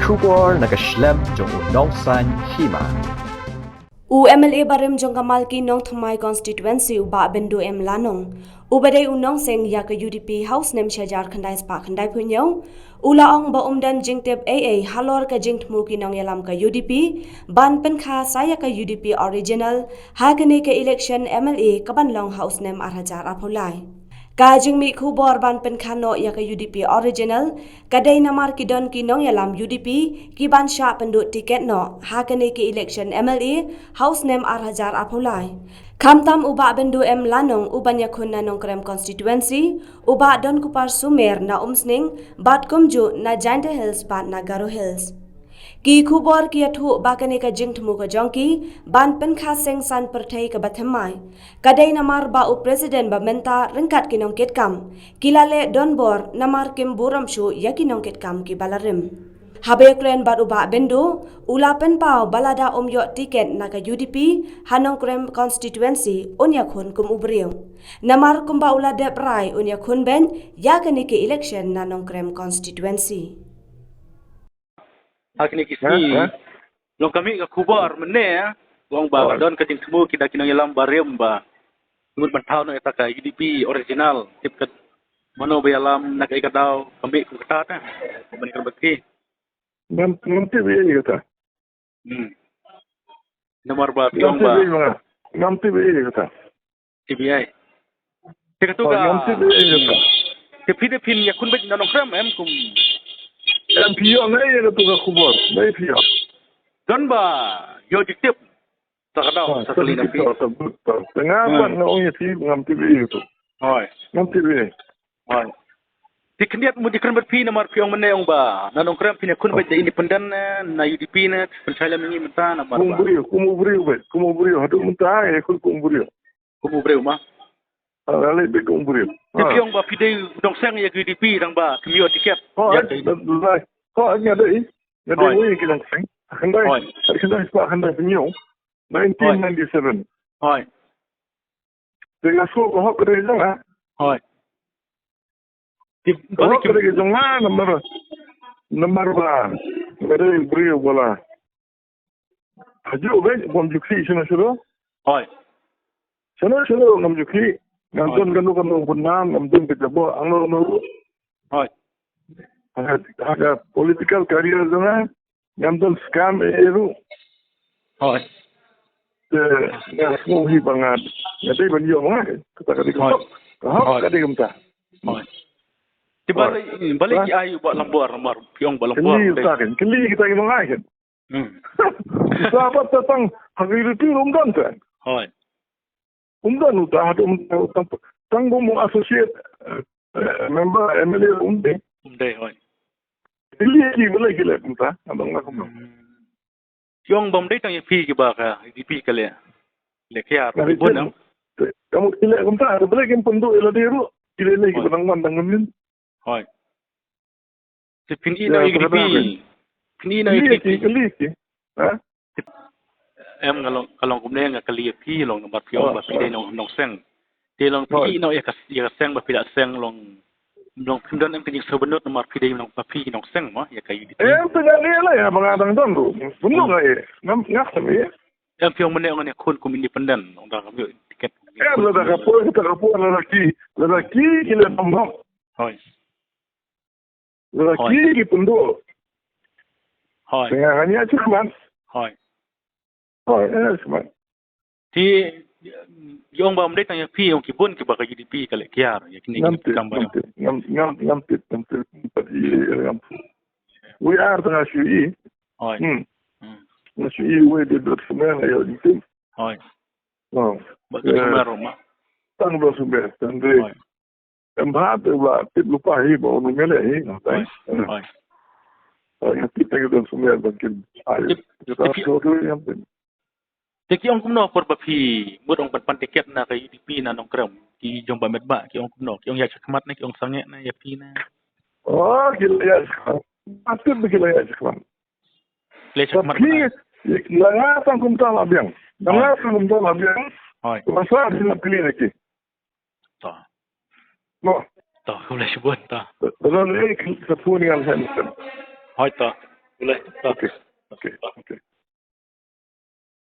Kubor nakaslem jong nongsan hima. MLA Barim jong Kamal ki nong Thamai constituency uba bendu em lanong ubadai unong seng ya ka UDP house nem shajar khandai spa khandai phunyo ula ong ba umdan jingtep AA halor ka jingtmu ki nong yalam ka UDP ban pen kha saya ka UDP original hagane ka election MLA kaban long house nem arhajar apolai Kajing mi kubor ban pen khano ya ka UDP original kadai namar ki don ki nong yalam UDP ki ban sha penduk tiket no hakane ki election MLA house name arhajar apolai Kamtam uba bendu em lanong uban yakun na nong krem constituency uba don kupar sumer na umsning bat kumju na Jante Hills bat na Garo Hills Ki kubor ki athu bakane ka jingtmu ka jongki ban pen kha seng san perthai ka bathamai kadai namar ba u president ba menta ringkat kinong ketkam kilale donbor namar kim buram shu yakinong ketkam ki balarim habe kren bat uba bendu ula pen pau balada omyo tiket na ka UDP hanong krem constituency onya khun kum ubriu namar kumba ula dep rai onya khun ben yakane ki election na nong krem constituency Hakni kisi long kami ka kubar mene wong ba don ka jingtmu kita kinang yalam barem ba ngut mantau no eta ka UDP original tip kat mano ba yalam nak ikadaw kami ku kata ta ban karbati Nanti begini kata. Nomor ba piong ba Nanti begini kata. TBI teka tu ka Nanti begini kata. ke Philippine ya kun ba nanong kram em kum Pio na iya kata ka kubor. Na pio. don ba yo diktip takadaw sa salina pi Tengah apa na unya si nanti begini tu. hoy Nanti begini. hoy dikniat mo dikran pi namar piong mene ong ba nanong kram pina kun ba independent na UDP na pencalam ni menta namar ba Kumubrio. Hadu mentah ya kumubrio. kumu ma Alai be kumubrio. piong ba pidai dong sang ya UDP dang ba kemio tiket ya Ada deh. Ada wei kita sing. Handai sebab penyu. 1997. hoy Dengan suku kau kerja jangan. hoy Kau kerja jangan nomor ba. Ada brio bola. Haju be bom juksi sana. hoy Sana ngam juksi. Nganton kanu punang nganton kejabo anglo hoy ada political career jangan. Nganton scam eru. hoy Semua hibangan. Jadi banyak orang kita kata kita. hoy tiba balik ayu ba lambor namar piong ba lambor Keli kita yang mengajar. Sahabat tentang hari itu umdan kan. hoy Umdan utah tanggung mu associate member MLA umdan. hoy Keli boleh gila kita. Abang aku. piong bom dai tang pi ki ba ka UDP ka le kya bonam Kamu kila kita boleh kan penduk eladiru. Kila lagi penangman tangan hoy si pini na UDP Keli. em kalong kumne nga kali pi long namar piong ba pidai nong seng ti long pi no ya seng ba pida seng long pindan em kini sebenut namar pidai nong pi nong seng mo ya kayu dit Tengah ni lah ya mengadang tu. Benar lah ngap sami. em piong mene ngane kun kum independent nong dang kami tiket Lada kapur lelaki kila nombor. hoy Lelaki ki penduk. hoy Tengah hanya cuman. hoy Cuman. ti yong ba mdai tang pi yong kibun ki ba ka UDP ka le kya ya kini gambar Ngam. We are tengah syui. hoy Syui we di dot semua ya itu. hoy Oh. ba ka maro ma Tang dot semua. Tandri. Empat lah. Tip lupa hi bawa numele hi. hoy Kita kita semua mungkin. Teki ong kumno por bapi mud ong pan tiket na kay UDP na nong kram ki jong ba medba ki ong kumno ki ong ya chakmat na ki ong sange na ya pi na Oh, gila ya. Pasti begila ya sekarang. le chakmat Tapi langar tang kumta labiang. Langar tang kumta labiang. hoy Masa di pilih lagi. ta No. ta ko le shibon ta Lalu ni ketemu dengan saya. hoy ta Boleh. Okey. Okey. Okey.